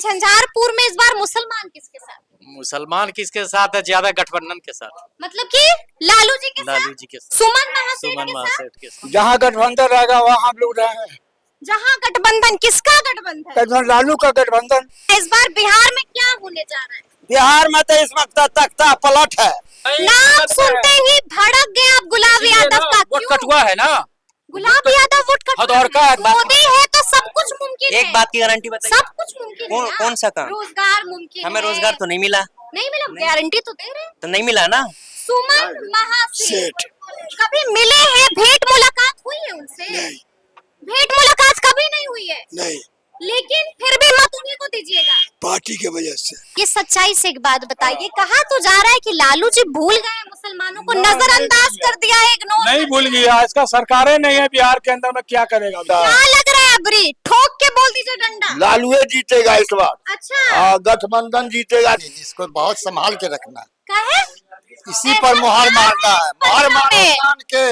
झंझारपुर में इस बार मुसलमान किसके साथ? मुसलमान किसके साथ है? ज्यादा गठबंधन के साथ। मतलब कि लालू जी के साथ? लालू जी के साथ, सुमन महासेठ सुमन के साथ? महासेठ के साथ। जहाँ गठबंधन रहेगा वहाँ हम लोग रहेंगे। जहाँ गठबंधन, किसका गठबंधन? गठबंधन लालू का गठबंधन। इस बार बिहार में क्या होने जा रहा है? बिहार में तो इस वक्त तख्ता पलट है। नाम सुनते ही भड़क गए आप गुलाब यादव का। वोट कटुआ है ना, गुलाब यादव वोट कटुआ और का मोदी है तो सब कुछ मुमकिन है। एक बात की गारंटी बताइए, सब कुछ मुमकिन है। कौन सा काम? रोजगार मुमकिन हमें है। रोजगार तो नहीं मिला। नहीं मिला, गारंटी तो दे रहे हैं। तो नहीं मिला ना। सुमन महासेठ कभी मिले हैं? भेंट मुलाकात हुई है उनसे? नहीं। भेंट मुलाकात कभी नहीं हुई है? नहीं, लेकिन फिर भी मत उन्हीं को दीजिएगा पार्टी के वजह से। ये सच्चाई से एक बात बताइए, कहा तो जा रहा है कि लालू जी भूल गए मुसलमानों को, नजरअंदाज कर दिया है, इग्नोर नहीं भूल गया, इसका सरकारें नहीं है बिहार के अंदर में, क्या करेगा? क्या लग रहा है अबरी? ठोक के बोल दीजिए डंडा। लालू जीतेगा इस बार। अच्छा, गठबंधन जीतेगा। इसको बहुत संभाल के रखना, कहे इसी पर मुहर मारना है। मुहर मारना के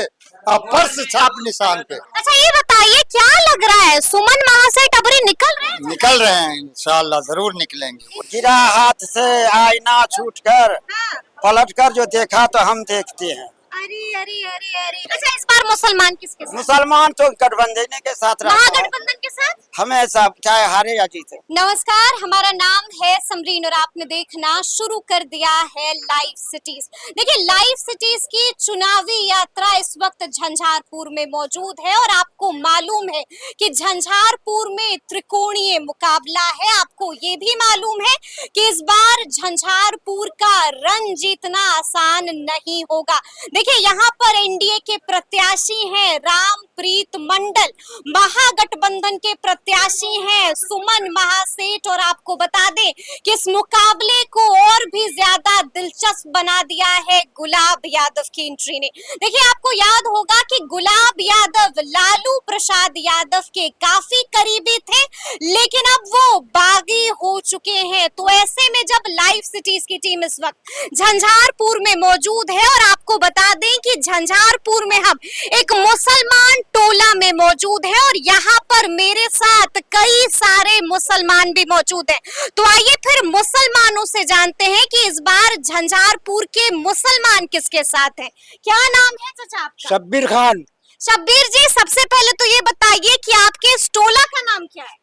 पर्स छाप निशान पे। अच्छा ये बताइए, क्या लग रहा है सुमन महासेठ अबरी निकल रहे हैं? निकल रहे हैं, इंशाल्लाह जरूर निकलेंगे। गिरा हाथ से आईना छूटकर हाँ। पलटकर जो देखा तो हम देखते हैं। अरे अरे अरे अरे, अच्छा इस बार मुसलमान किसके साथ? मुसलमान तो गठबंधन के साथ रहता है महागठबंधन के साथ हमेशा, चाहे हारे या जीते। नमस्कार, हमारा नाम है समरीन और आपने देखना शुरू कर दिया है लाइव सिटीज। देखिए, लाइव सिटीज की चुनावी यात्रा इस वक्त झंझारपुर में मौजूद है और आपको मालूम है कि झंझारपुर में त्रिकोणीय मुकाबला है। आपको ये भी मालूम है कि इस बार झंझारपुर का रन जीतना आसान नहीं होगा। देखिए, यहाँ पर एनडीए के प्रत्याशी हैं रामप्रीत मंडल, महागठबंधन के प्रत्याशी हैं सुमन महासेठ, और आपको बता दें कि इस मुकाबले को और भी ज्यादा दिलचस्प बना दिया है गुलाब यादव की एंट्री ने। देखिए, आपको याद होगा कि गुलाब यादव लालू प्रसाद यादव के काफी करीबी थे, लेकिन अब वो बागी हो चुके हैं। तो ऐसे में जब लाइव सिटीज की टीम इस वक्त झंझारपुर में मौजूद है, और आपको बता दें कि झंझारपुर में हम एक मुसलमान टोला में मौजूद है और यहाँ पर मेरे साथ कई सारे मुसलमान भी मौजूद हैं। तो आइए फिर मुसलमानों से जानते हैं कि इस बार झंझारपुर के मुसलमान किसके साथ हैं। क्या नाम है चाचा आपका? शब्बीर खान। शब्बीर जी, सबसे पहले तो ये बताइए कि आपके इस टोला का नाम क्या है?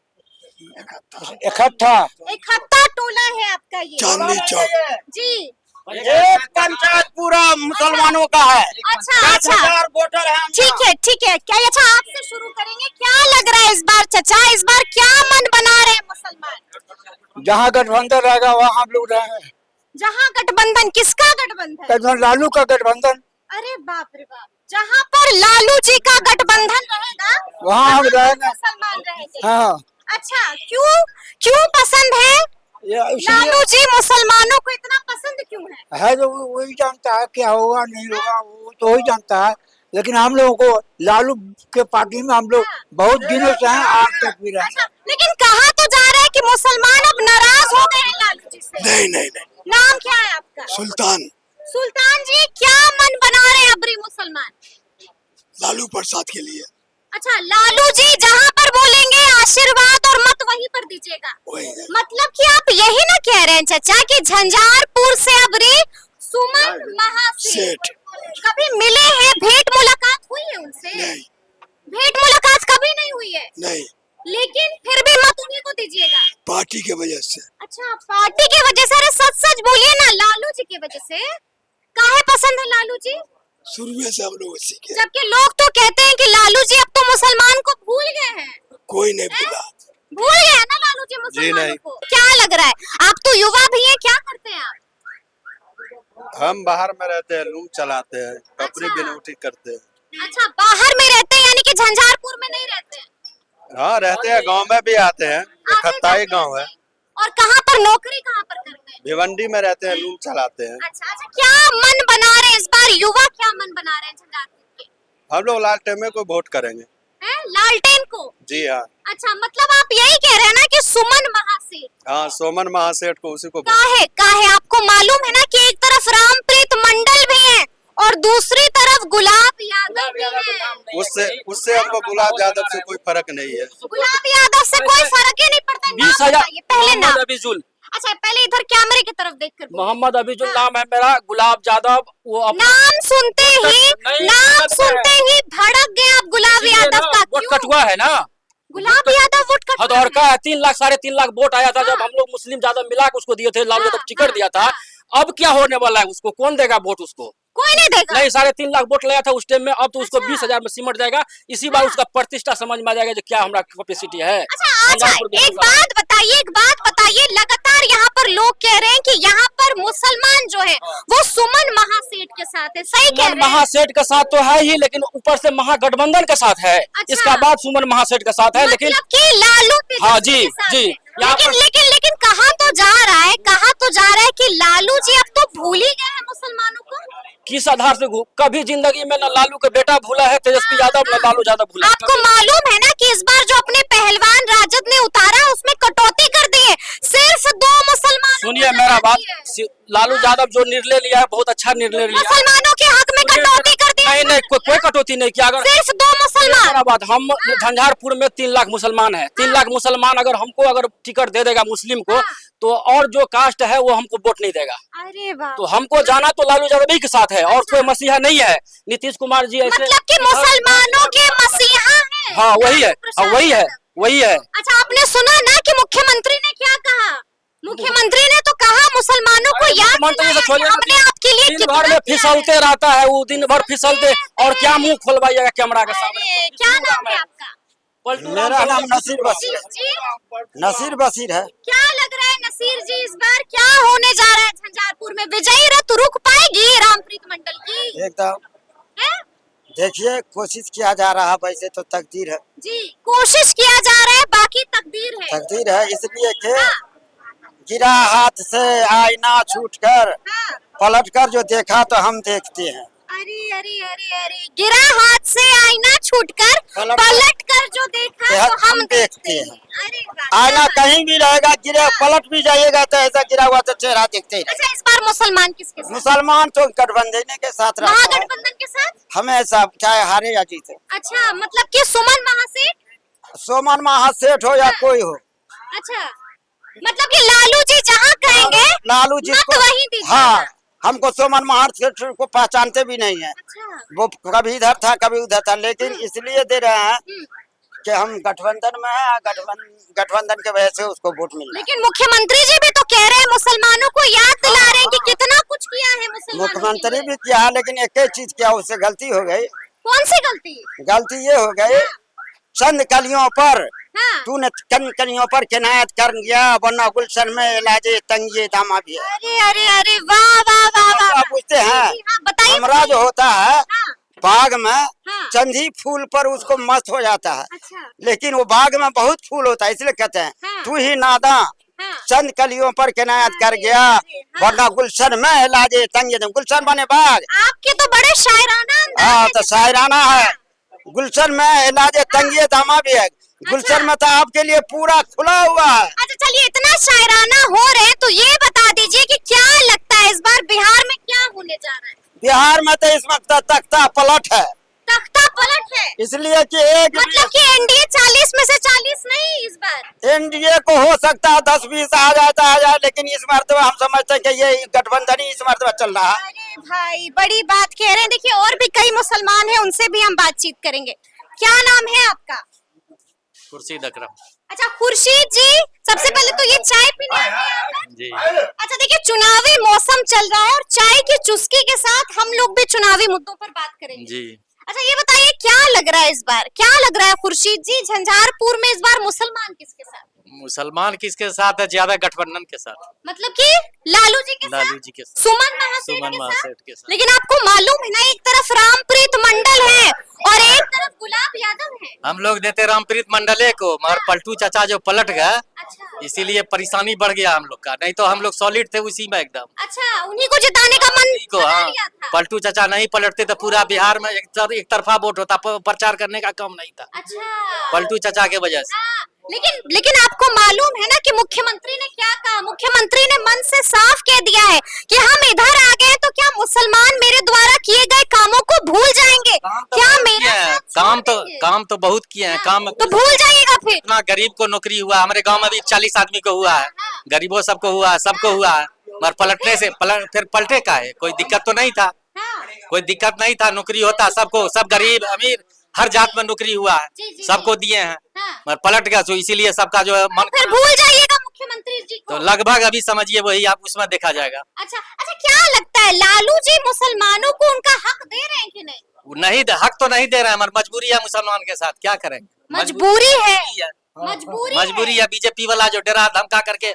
इकट्ठा टोला है आपका ये? चांदनी चौक। जी, एक पंचायत पूरा मुसलमानों का है। अच्छा अच्छा, वोटर है। ठीक है ठीक है। क्या, अच्छा आपसे शुरू करेंगे, क्या लग रहा है इस बार चाचा, इस बार क्या मन बना रहे हैं मुसलमान? जहाँ गठबंधन रहेगा वहाँ हम लोग रहेंगे। जहाँ गठबंधन, किसका गठबंधन? गठबंधन लालू का गठबंधन। अरे बाप रे बाप, जहाँ पर लालू जी का गठबंधन रहेगा वहाँ हम रहेंगे। मुसलमान रहेंगे। हाँ, अच्छा, क्यों क्यों पसंद है लालू जी? मुसलमानों को इतना पसंद क्यों है? तो वही जानता है क्या होगा नहीं होगा, वो तो वही जानता है। लेकिन हम लोगों को लालू के पार्टी में हम लोग बहुत दिनों से हैं, आज तक भी रहे। अच्छा, लेकिन कहा तो जा रहा है कि मुसलमान अब नाराज हो गए हैं लालू जी से। नहीं नहीं नहीं। नाम क्या है आपका? सुल्तान। सुल्तान जी, क्या मन बना रहे हैं अबरी मुसलमान? लालू प्रसाद के लिए। अच्छा, लालू जी जहाँ पर बोलेंगे आशीर्वाद और मत वहीं पर दीजिएगा। मतलब कि आप यही ना कह रहे हैं चाचा कि झंझारपुर से अबरी सुमन महासेठ कभी मिले हैं? भेंट मुलाकात हुई है उनसे? नहीं। भेंट मुलाकात कभी नहीं हुई है? नहीं, लेकिन फिर भी मत उन्हीं को दीजिएगा। पार्टी के वजह से। अच्छा, पार्टी की वजह से? अरे सच सच बोलिए ना, लालू जी की वजह से? काहे पसंद है लालू जी? शुरू में से हम लोग सीखे। जबकि लोग तो कहते हैं कि लालू जी अब तो मुसलमान को भूल गए हैं। कोई नहीं भूला। भूल गए हैं ना लालू जी मुसलमानों को? क्या लग रहा है? आप तो युवा भी हैं, क्या करते हैं आप? हम बाहर में रहते हैं, रूम चलाते हैं, कपड़े बिनौटी करते हैं। अच्छा, बाहर में रहते हैं, यानी कि झंझारपुर में नहीं रहते हैं? हाँ रहते हैं, गांव में भी आते हैं। खत्ताई गांव है। और कहाँ पर नौकरी कहाँ पर करते हैं? भिवंडी में रहते हैं, रूम चलाते हैं। अच्छा अच्छा, क्या मन बना रहे हैं इस बार युवा, क्या मन बना रहे हैं झंझारपुर के? हम लोग लालटेन में को वोट करेंगे। हैं, लालटेन को? जी हाँ। अच्छा, मतलब आप यही कह रहे हैं ना कि सुमन महासेठ? हाँ, सुमन महासेठ को, उसी को। काहे आपको मालूम है ना कि एक तरफ रामप्रीत मंडल भी हैं और दूसरी तरफ गुलाब यादव भी है। उससे हमको गुलाब यादव से कोई फर्क नहीं है। गुलाब यादव से कोई फर्क ही नहीं पड़ता। नाम 20,000 बताइए, पहले नाम। मोहम्मद अबीजुल। अच्छा पहले इधर कैमरे की तरफ देखकर बोलिए। मोहम्मद अबीजुल नाम है मेरा। गुलाब यादव वो नाम सुनते ही भड़क गए आप गुलाब यादव का। वोट क्यों? कटुआ है ना। गुलाब यादव वोट कटुआ हदौर का है। 3 लाख 3.5 लाख वोट आया था जब हम लोग मुस्लिम ज्यादा मिला के उसको दिए थे। लालू यादव टिकट दिया था। अब क्या होने वाला है? उसको कौन देगा वोट? उसको कोई नहीं देगा। नहीं, 3.5 लाख वोट लाया था उस टाइम में। अब तो उसको 20,000 में सिमट जाएगा। इसी बार उसका प्रतिष्ठा समझ में आ जाएगा जो क्या हमारा कैपेसिटी है। अच्छा एक बात बताइए लगातार यहाँ पर लोग कह रहे हैं कि यहाँ पर मुसलमान जो है वो सुमन महासेठ के साथ है। सही कह रहे हैं? महासेठ के साथ तो है ही, लेकिन ऊपर से महागठबंधन के साथ है। इसका बाद सुमन महासेठ के साथ है। लेकिन मतलब कि लालू तेजस्वी हाँ जी के साथ जी है। लेकिन कहाँ तो जा रहा है कि लालू जी अब तो भूल ही गए हैं मुसलमानों को। किस आधार से? कभी जिंदगी में न लालू का बेटा भूला है तेजस्वी यादव, न लालू यादव भूला है। आपको मालूम है ना कि इस बार जो अपने पहलवान राजद ने उतारा उसमें कटौती कर दी है। सिर्फ 2 मुसलमान। सुनिए मेरा बात। लालू यादव जो निर्णय लिया है बहुत अच्छा निर्णय लिया। मुसलमानों के हक में कटौती कर दी। नहीं कोई कटौती नहीं किया। अगर सिर्फ 2 मुसलमान। मेरा बात, हम झंझारपुर में 3 लाख मुसलमान है। 3 लाख मुसलमान अगर टिकट दे देगा मुस्लिम को तो और जो कास्ट है वो हमको वोट नहीं देगा। अरे वाह। तो हमको जाना तो लालू यादव ही के साथ है और कोई मसीहा नहीं है। नीतीश कुमार जी ऐसे मतलब कि मुसलमानों के मसीहा है। हाँ वही है। अच्छा आपने सुना ना कि मुख्यमंत्री ने क्या कहा? मुख्यमंत्री ने तो कहा मुसलमानों को याद दिलाया कि हमने आपके लिए दिन भर में फिसलते रहता है वो। दिन भर फिसलते और क्या मुंह खोलवाइएगा कैमरा के सामने। क्या नाम है आपका? मेरा नाम नसीर बसीर है। जी नसीर बसीर है। क्या लग रहा है नसीर जी इस बार क्या होने जा रहा है झंझारपुर में? विजयी रथ रुक पाएगी रामप्रीत मंडल की? एकदम है? देखिए कोशिश किया जा रहा है, वैसे तो तकदीर है। जी कोशिश किया जा रहा है, बाकी तकदीर है। तकदीर है इसलिए कि गिरा हाथ से आईना छूटकर हाँ। पलटकर जो देखा तो हम देखते हैं। अरे गिरा हाथ से आईना छूटकर पलटकर जो देखा तो हम देखते हैं। अरे वाह। आईना कहीं भी रहेगा, गिरे पलट भी जाइएगा तो ऐसा गिरा हुआ तो चेहरा देखते ही। अच्छा इस बार मुसलमान किसके साथ? मुसलमान तो गठबंधन के साथ रहता है महागठबंधन के साथ हमेशा, चाहे हारे या जीते। अच्छा मतलब कि सुमन महासेठ। सोमन महासेठ हो या कोई हो। अच्छा मतलब कि लालू जी जहाँ कहेंगे लालू जी मत को वहीं दीजिएगा। हाँ, हमको सोमन महासेठ को पहचानते भी नहीं है। अच्छा वो कभी इधर था कभी उधर था, लेकिन इसलिए दे रहे हैं कि हम गठबंधन में है। गठबंधन के वजह से उसको वोट मिल रहा है। लेकिन मुख्यमंत्री जी भी तो कह रहे हैं मुसलमानों को याद दिला रहे हैं कि कितना कुछ किया है मुसलमानों के मुख्यमंत्री लिए। भी किया है, लेकिन एक ही चीज किया, उससे गलती हो गई। कौन सी गलती? गलती ये हो गई चंद कलियों पर हाँ। तूने चंद कलियों पर किनायत कर गया, वरना गुलशन में इलाजे तंगिए दामा भी है। अरे वाह वाह वाह वाह। आप पूछते हैं जी, हाँ, बताइए हमरा जो होता है हाँ, बाग में हाँ। चंदी फूल पर उसको मस्त हो जाता है, अच्छा लेकिन वो बाग में बहुत फूल होता है, इसलिए कहते हैं हाँ। तू ही नादा हाँ। चंद कलियों पर किनायत कर गया, वरना गुलशन में इलाजे तंगिए दामा। गुलशन बने बाग। आपके तो बड़े शायराना अंदाज हाँ है तो जैसे। शायराना है। गुलशन में इलाजे तंगिए दामा भी है। गुलशन में तो आपके लिए पूरा खुला हुआ है। अच्छा चलिए इतना शायराना हो रहे हैं तो ये बता दीजिए कि क्या लगता है इस बार बिहार में क्या होने जा रहा है? बिहार में तो इस वक्त तख्ता पलट है, तख्ता पलट है। इसलिए कि एक मतलब कि एनडीए 40 में से 40 नहीं इस बार। एनडीए को हो सकता है 10-20 आ जाए, लेकिन इस मर्तबा हम समझते हैं कि ये गठबंधन ही इस मर्तबा चल रहा है। अरे भाई बड़ी बात कह रहे हैं। देखिए और भी कई मुसलमान हैं, उनसे भी हम बातचीत करेंगे। क्या नाम है आपका? खुर्शीद अकरम अच्छा खुर्शीद जी, सबसे पहले तो ये चाय पीने आए हैं आप लोग? जी। अच्छा देखिए चुनावी मौसम चल रहा है और चाय की चुस्की के साथ हम लोग भी चुनावी मुद्दों पर बात करेंगे। जी। अच्छा ये बताइए क्या लग रहा है इस बार? क्या लग रहा है खुर्शीद जी झंझारपुर में इस बार मुसलमान किसके साथ? मुसलमान किसके साथ है? ज्यादा गठबंधन के साथ। मतलब कि लालू जी के लालू साथ, जी के साथ, सुमन महासेठ सुमन के महासेठ साथ। के साथ। लेकिन आपको मालूम है ना एक तरफ रामप्रीत मंडल है और एक तरफ गुलाब यादव है। हम लोग देते रामप्रीत मंडले को, मगर पलटू चाचा जो पलट गए अच्छा इसीलिए परेशानी बढ़ गया हम लोग का। नहीं तो हम लोग सॉलिड थे उसी में एकदम। अच्छा उन्हीं को जिताने का मन को बना हाँ, लिया था। पलटू चाचा नहीं पलटते तो पूरा बिहार में एक तरफा वोट होता, प्रचार करने का काम नहीं था अच्छा पलटू चाचा के वजह से। हाँ, लेकिन आपको मालूम है ना कि मुख्यमंत्री ने क्या कहा? मुख्यमंत्री ने मन से साफ कह दिया है कि हम इधर आ गए तो क्या मुसलमान मेरे द्वारा किए गए कामों को भूल जाएंगे? क्या मेरा साथ छोड़ देंगे? काम तो बहुत किए हैं। काम तो भूल जाइएगा फिर। इतना गरीब को नौकरी हुआ, हमारे गांव में भी 40 आदमी को हुआ है, गरीबों सबको हुआ है, सबको हुआ है। मगर पलटने से फिर पलटे का है, कोई दिक्कत तो नहीं था, कोई दिक्कत नहीं था, नौकरी होता सबको, सब गरीब अमीर हर जात में नौकरी हुआ है, सबको दिए हैं, मगर पलट गया, तो इसीलिए सबका जो है मन। फिर भूल जाइएगा मुख्यमंत्री जी को। तो लगभग अभी समझिए वही आप उसमें देखा जाएगा। अच्छा, क्या लगता है लालू जी मुसलमानों को उनका हक दे रहे हैं कि नहीं? नहीं, हक तो नहीं दे रहे हैं, मगर मजबूरी है मुसलमान के साथ, क्या करेंगे? मजबूरी है। मजबूरी है। बीजेपी वाला जो डरा धमका करके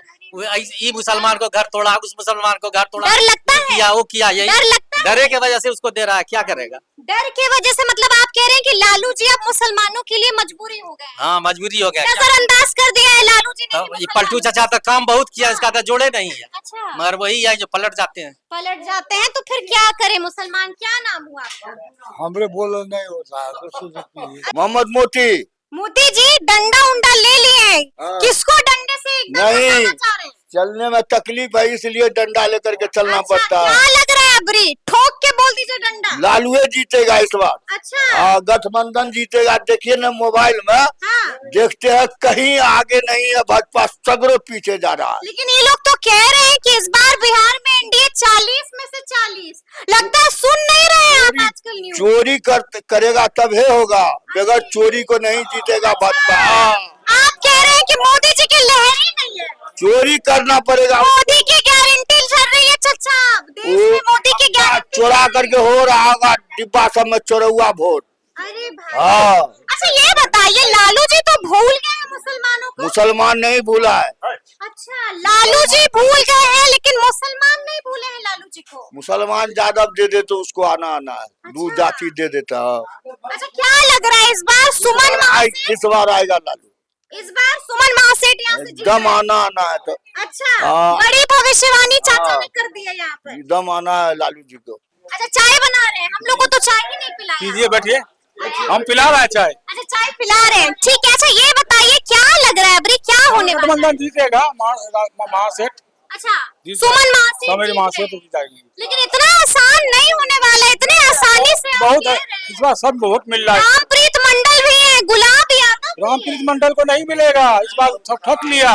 ये मुसलमान को घर तोड़ा, उस मुसलमान को घर तोड़ा, डर लगता है, किया वो किया, यही डर लगता है, डरे के वजह से उसको दे रहा है, क्या करेगा? डर के वजह से। मतलब आप कह रहे हैं कि लालू जी अब मुसलमानों के लिए मजबूरी हो गए? हाँ, मजबूरी हो गया, नजरअंदाज कर दिया है लालू जी ने। तो ये पलटू चाचा तो काम बहुत किया, इसका तो जोड़े नहीं है, अच्छा, मगर वही है जो पलट जाते हैं। पलट जाते हैं, तो फिर क्या करे? मुसलमान क्या नाम हुआ आपका? हमरे बोलो नहीं होता है। मोहम्मद मोती। मोदी जी डंडा उंडा ले लिए, किसको डंडे से एकदम नहीं। हटाना चाह रहे हैं? चलने में तकलीफ है, इसलिए डंडा लेकर के चलना अच्छा, पड़ता है। क्या लग रहा है अबरी? ठोक के बोल दीजिए डंडा। लालू जीतेगा इस बार। अच्छा, गठबंधन जीतेगा। देखिए ना मोबाइल में, हाँ। देखते हैं कहीं आगे नहीं है, भाजपा सगरों पीछे जा रहा है। लेकिन ये लोग तो कह रहे हैं कि इस बार बिहार में एनडीए 40 में से 40। लगता है सुन नहीं रहे हैं आप आजकल न्यूज़। चोरी करेगा तभी होगा, बगैर चोरी को नहीं जीतेगा भाजपा। आप कह रहे हैं कि मोदी जी की लहर ही नहीं है, चोरी करना पड़ेगा। मोदी की गारंटी चल रही है चचा, देश में मोदी की गारंटी चोरा करके हो रहा होगा, डिब्बा सब में चोरौआ वोट। अरे भाई, हाँ, अच्छा ये बताइए, लालू जी तो भूल गए हैं मुसलमानों को। मुसलमान नहीं भूला है। अच्छा, लालू जी भूल गए हैं, लेकिन मुसलमान नहीं भूले हैं लालू जी को। मुसलमान ज्यादा दे दे तो उसको आना है, दूध जाति दे देता है। अच्छा, क्या लग रहा है इस बार सुमन महासेठ? इस बार आएगा लालू, इस बार सुमन महासेठ यहाँ से जीत एकदम जाएंगे। आना है। तो अच्छा, हाँ। बड़ी भविष्यवाणी चाचा हाँ। ने कर दी है यहाँ पर। एकदम आना है लालू जी को। अच्छा, चाय बना रहे हैं, हम लोग को तो चाय ही नहीं पिलाया। कीजिए, बैठिए, हम पिला रहे हैं चाय। अच्छा, चाय पिला रहे हैं, ठीक है। अच्छा ये बताइए, क्या लग रहा है अबरी, क्या होने वाला है? गठबंधन जीतेगा, महासेठ। अच्छा, सुमन महासेठ मेरी जीत महासेठ गए। जीतेगी। लेकिन इतना आसान नहीं होने वाला है, इतने आसानी से आप बहुत कह है, रहे हैं। इस बार सब वोट मिल रहा है। रामप्रीत मंडल भी है, गुलाब यादव भी रामप्रीत है। मंडल को नहीं मिलेगा इस बार, सब ठग लिया,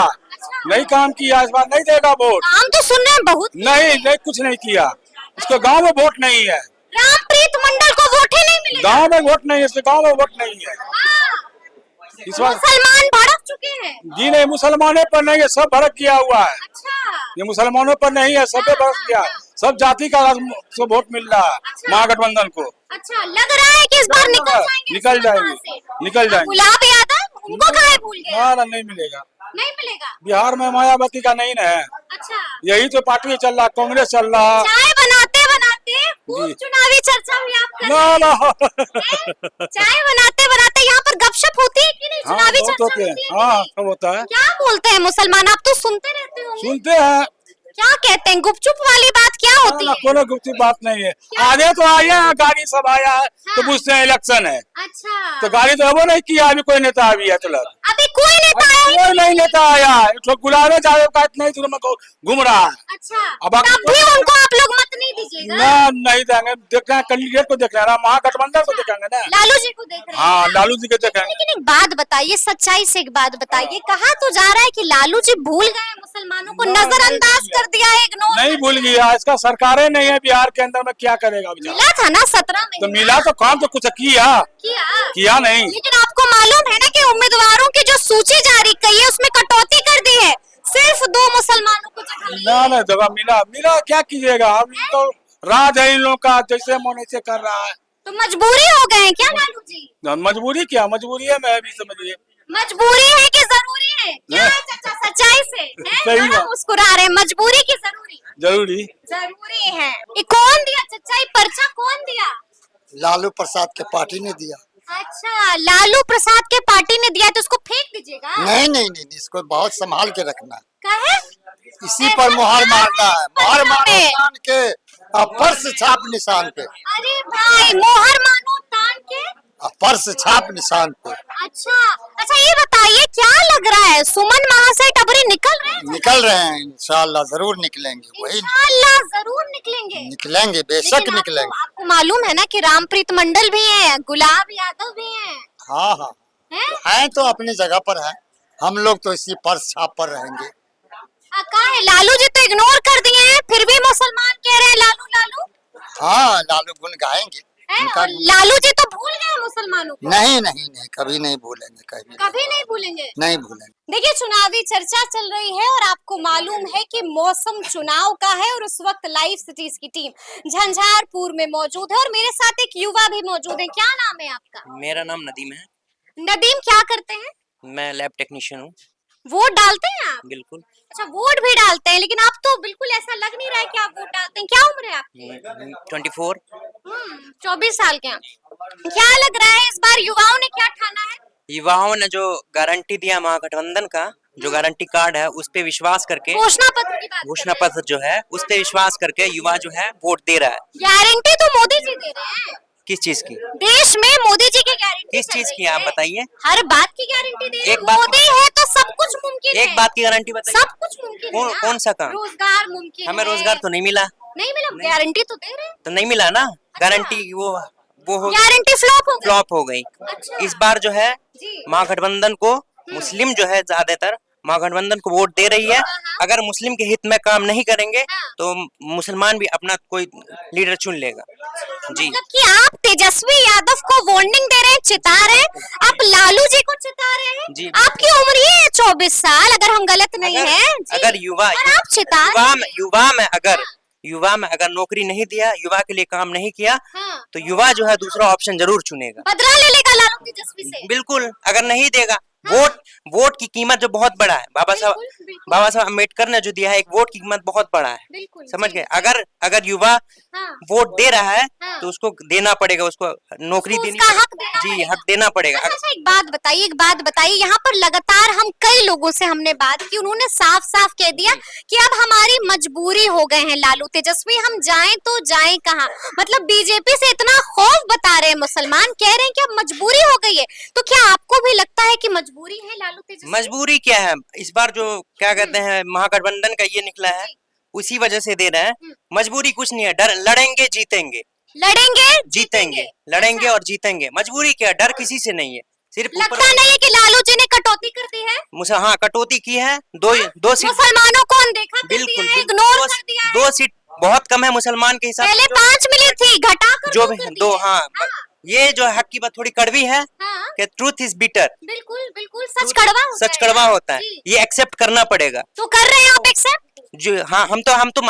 नहीं काम किया, इस बार नहीं देगा वोट। काम तो सुन रहे हैं बहुत। नहीं, कुछ नहीं किया, उसको गांव में वोट नहीं है, रामप्रीत मंडल को वोट ही नहीं मिलेगा। गांव में वोट नहीं है, इसके गांव में वोट नहीं है हाँ, इस बार। मुसलमान भड़क चुके हैं। जी नहीं, मुसलमानों पर नहीं है, सब भड़क किया हुआ है। अच्छा, ये मुसलमानों पर नहीं है, सब पे भड़क किया, सब जाति का सब वोट मिल रहा है महागठबंधन को। अच्छा, लग रहा है कि इस बार निकल जाएंगे। निकल जाएंगे, निकल जाएंगे। गुलाब यादव, उनको काहे भूल गए? ना, नहीं मिलेगा। नहीं मिलेगा। बिहार में मायावती का नहीं है, अच्छा, यही तो पार्टी चल रहा, कांग्रेस चल रहा। चाय बनाते बनाते खूब जी। चुनावी चर्चा भी आप कर ना रहे ना हैं। चाय बनाते बनाते यहाँ पर गपशप होती है कि नहीं? हाँ, चुनावी बहुत चर्चा होते होती हैं, है कि हाँ, नहीं? सब होता है। क्या बोलते हैं मुसलमान? आप तो सुनते रहते होंगे। सुनते हैं, क्या कहते हैं? गुपचुप वाली बात क्या होती ना, है? कोनो गुप्त बात नहीं है। आगे तो आया है, गाड़ी सब आया है, तो पूछते हैं इलेक्शन है, अच्छा, तो गाड़ी तो वो नहीं किया, अभी कोई नेता अभी है तुलक, अभी कोई नेता आया ही कोई नहीं नेता आया है, तो गुलाबे जावे का इतना ही में घूम रहा है। अच्छा, अब आप- तब भी उनको आप लोग मत नहीं दीजिएगा। ना, नहीं देंगे, देख रहे हैं कैंडिडेट को, देख रहे हैं ना, महागठबंधन को देखेंगे ना। लालू जी को देख रहे हैं। हाँ, लालू जी को देखेंगे। लेकिन एक बात बताइए, सच्चाई से एक बात बताइए, कहा तो जा रहा है कि लालू जी भूल गए हैं मुसलमानों को, ना, नजरअंदाज नहीं कर दिया है, इग्नोर नहीं भूल गया, इसका सरकारें नहीं है बिहार के अंदर में, क्या करेगा बेचारा? मिला था ना 17 में। तो मिला तो काम तो कुछ किया नहीं। लेकिन आपको मालूम है ना कि उम्मीदवारों की जो सूची जारी की है उसमें कटौती कर दी है, सिर्फ 2 मुसलमानों को जगह दी है। ना जगह मिला, क्या कीजिएगा? अब ये तो राज है इन लोग का, जैसे मन ऐसे कर रहा है। तो मजबूरी हो गए हैं क्या लालू जी? मजबूरी क्या, मजबूरी है, मैं भी समझिए। मजबूरी है कि जरूरी है? क्या है चाचा, सच्चाई से हैं? सही बड़ा बात। मुस्कुरा रहे हैं। मजबूरी की जरूरी? जरूरी है। ये कौन दिया चाचा, ये पर्चा कौन दिया? लालू प्रसाद के पार्टी ने दिया। अच्छा, लालू प्रसाद के पार्टी ने दिया, तो उसको फेंक दीजिएगा? नहीं, इसको बहुत संभाल के रखना। काहे? इसी पर मुहर मारना है, मुहर पर्चा पे? मारना के पर्स छाप निशान पे, अरे भाई, मोहर मानो तान के पर्स छाप निशान पे। अच्छा अच्छा, ये बताइए क्या लग रहा है, सुमन महासेठ अबरी निकल रहे हैं? निकल रहे हैं, इंशाल्लाह जरूर निकलेंगे, वही इंशाल्लाह जरूर निकलेंगे। निकलेंगे, बेशक लेकिन निकलेंगे। आपको मालूम है ना कि रामप्रीत मंडल भी है, गुलाब यादव भी है, हाँ हाँ, हैं तो अपनी जगह पर है, हम लोग तो इसी पर छाप पर रहेंगे। का है लालू जी तो इग्नोर कर दिए हैं, फिर भी मुसलमान कह रहे हैं लालू लालू। हाँ, लालू गुन गाएंगे हैं? उनका। और लालू जी तो भूल गए मुसलमानों को। नहीं नहीं नहीं, कभी नहीं भूलेंगे, कभी नहीं भूलेंगे। नहीं भूलेंगे। देखिए चुनावी चर्चा चल रही है और आपको मालूम है कि मौसम चुनाव का है और उस वक्त लाइव सिटीज की टीम झंझारपुर में मौजूद है और मेरे साथ एक युवा भी मौजूद है। क्या नाम है आपका? मेरा नाम नदीम है। नदीम, क्या करते हैं? मैं लैब टेक्नीशियन हूँ। वोट डालते हैं आप? बिल्कुल। अच्छा, वोट भी डालते हैं, लेकिन आप तो बिल्कुल ऐसा लग नहीं रहा है कि आप वोट डालते हैं। क्या उम्र है आपकी? 24। 24 साल के हैं। क्या लग रहा है इस बार युवाओं ने क्या ठाना है? युवाओं ने जो गारंटी दिया महागठबंधन का, जो गारंटी कार्ड है उस पे विश्वास करके, घोषणा पत्र की बात कर घोषणा रहे हैं। पत्र जो है उस पे विश्वास करके युवा जो है वोट दे रहा है। गारंटी तो मोदी जी दे रहे हैं। किस चीज की? देश में मोदी जी की गारंटी किस चल चीज रही की आप है। बताइए। हर बात की गारंटी दे रहे हैं। एक बात- मोदी है तो सब कुछ मुमकिन है। एक बात की गारंटी बताइए। सब कुछ मुमकिन है ना। कौन सा काम? रोजगार मुमकिन हमें है। रोजगार तो नहीं मिला। नहीं मिला, गारंटी तो दे रहे हैं। तो नहीं मिला ना गारंटी, वो हो गारंटी फ्लॉप हो गई। फ्लॉप हो गई। अच्छा। इस बार जो है जी। महागठबंधन को मुस्लिम जो है ज्यादातर महागठबंधन को वोट दे रही है। अगर मुस्लिम के हित में काम नहीं करेंगे तो मुसलमान भी अपना कोई लीडर चुन लेगा। जी। मतलब कि आप तेजस्वी यादव को वार्निंग दे रहे हैं, चिता रहे हैं, आप लालू जी को चिता रहे हैं। जी। आपकी उम्र ही है 24 साल, अगर हम गलत नहीं अगर- है जी। अगर युवा- और आप चिता रहे हैं। युवा में अगर नौकरी नहीं दिया, युवा के लिए काम नहीं किया, हाँ। तो युवा जो है दूसरा ऑप्शन जरूर चुनेगा। बदला ले लेगा लालू तेजस्वी से। बिल्कुल। अगर नहीं देगा, वोट की कीमत जो बहुत बड़ा है, बाबा साहब अम्बेडकर ने जो दिया है, एक वोट की कीमत बहुत बड़ा है। बिल्कुल, समझ जी, गए? जी। अगर युवा हाँ। वोट दे रहा है हाँ। तो उसको देना पड़ेगा, उसको नौकरी उसको देनी उसका हक देना जी, पड़ेगा। हक देना पड़ेगा। अच्छा, एक बात बताइए, यहाँ पर लगातार हम कई लोगों से हमने बात की, उन्होंने साफ साफ कह दिया कि अब हमारी मजबूरी हो गए हैं लालू तेजस्वी, हम जाएं तो जाएं कहाँ। मतलब बीजेपी से इतना खौफ बता रहे हैं मुसलमान, कह रहे हैं कि अब मजबूरी हो गई है। तो क्या आपको भी लगता है कि मजबूरी है लालू तेजस्वी? मजबूरी क्या है? इस बार जो क्या कहते हैं महागठबंधन का ये निकला है, उसी वजह से दे रहे हैं। मजबूरी कुछ नहीं है, डर लड़ेंगे जीतेंगे, लड़ेंगे और जीतेंगे। मजबूरी क्या है? डर किसी से नहीं है। सिर्फ लगता नहीं है कि लालू जी ने कटौती कर दी है? हाँ, कटौती की है। दो सीट मुसलमानों को अनदेखा कर बिल्कुल दिया है, बिल्कुल। इग्नोर कर दिया है। 2 सीट बहुत कम है मुसलमान के हिसाब पहले से। 5 मिली थी, घटा कर जो 2 भी कर दी 2, है। हाँ, ये जो हक की बात थोड़ी कड़वी है हाँ। कि ट्रूथ इज बिटर। बिल्कुल बिल्कुल, सच कड़वा होता है। सच कड़वा होता है, जी। ये एक्सेप्ट करना पड़ेगा। तो कर रहे हैं आप एक्सेप्ट? जो हाँ,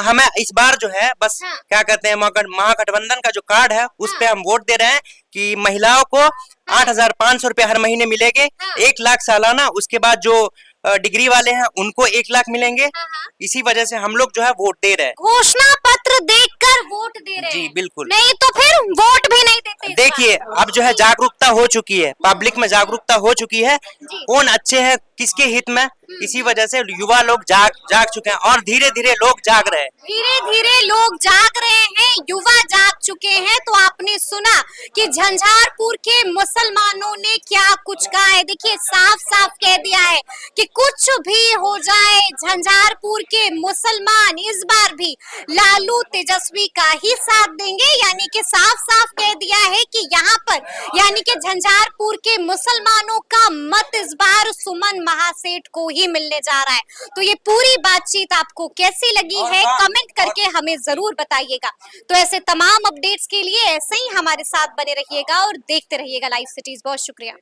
हमें इस बार जो है बस हाँ। क्या कहते हैं, महागठबंधन का जो कार्ड है उस पे हम वोट दे रहे हैं कि महिलाओं को 8,500 रुपए हर महीने मिलेंगे, हाँ। 1 लाख सालाना। उसके बाद जो डिग्री वाले हैं उनको 1 लाख मिलेंगे। हाँ। इसी वजह से हम लोग जो है वोट दे रहे हैं। घोषणा पत्र देखकर वोट दे रहे जी, हैं। बिल्कुल। नहीं तो फिर वोट भी नहीं देते इस देखिए, बार। अब जो है जागरूकता हो चुकी है, पब्लिक में जागरूकता हो चुकी है, जी। कौन अच्छे हैं, किसके हित में। इसी वजह से युवा लोग जाग चुके हैं और धीरे धीरे लोग जाग रहे हैं। धीरे धीरे लोग जाग रहे हैं, युवा जाग चुके हैं। तो आपने सुना कि झंझारपुर के मुसलमानों ने क्या कुछ कहा है। देखिए, साफ साफ कह दिया है कि कुछ भी हो जाए, झंझारपुर के मुसलमान इस बार भी लालू तेजस्वी का ही साथ देंगे। यानी कि साफ साफ कह दिया है कि यहाँ पर यानी कि झंझारपुर के मुसलमानों का मत इस बार सुमन महासेठ को ही मिलने जा रहा है। तो ये पूरी बातचीत आपको कैसी लगी है, कमेंट करके हमें जरूर बताइएगा। तो ऐसे तमाम अपडेट्स के लिए ऐसे ही हमारे साथ बने रहिएगा और देखते रहिएगा लाइव सिटीज। बहुत शुक्रिया।